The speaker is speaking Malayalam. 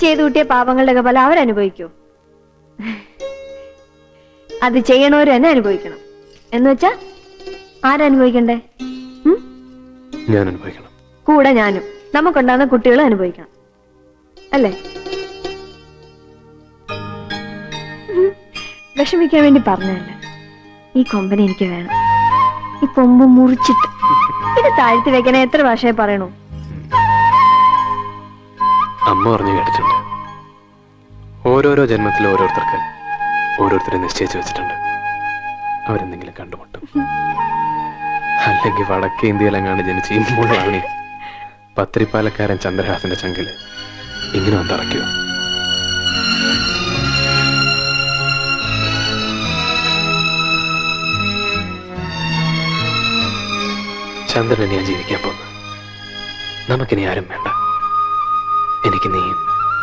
ചെയ്തു കൂട്ടിയ പാപങ്ങളുടെ ഫലം അവരനുഭവിക്കൂ? അത് ചെയ്യണവര് തന്നെ അനുഭവിക്കണം. എന്ന് വെച്ചാ ആരനുഭവിക്കണ്ടേ? ഞാൻ അനുഭവിക്കണം. കൂടെ ഞാനും. നമുക്കുണ്ടാകുന്ന കുട്ടികൾ അനുഭവിക്കണം അല്ലേ? വിഷമിക്കാൻ വേണ്ടി പറഞ്ഞതല്ല. ഈ കൊമ്പനെ എനിക്ക് വേണം. ഈ കൊമ്പ് മുറിച്ചിട്ട് ഇത് താഴ്ത്തി വെക്കണേ. എത്ര ഭാഷയെ പറയണു? അമ്മ പറഞ്ഞു കേട്ടിട്ടുണ്ട്, ഓരോരോ ജന്മത്തിൽ ഓരോരുത്തർക്ക് ഓരോരുത്തരെ നിശ്ചയിച്ചു വെച്ചിട്ടുണ്ട്. അവരെന്തെങ്കിലും കണ്ടുമുട്ടും. അല്ലെങ്കിൽ വടക്കേ ഇന്ത്യയിലെങ്ങാണ്ട് ജനിച്ച് ഇമ്പോഴാണ് പത്രിപ്പാലക്കാരൻ ചന്ദ്രഹാസന്റെ ചങ്കില് ഇങ്ങനെ വന്നിറക്കിയോ? ചന്ദ്രനെ ഞാൻ ജീവിക്കാൻ പോകുന്നു. നമുക്കിനി ആരും വേണ്ട. എനിക്ക് നീയും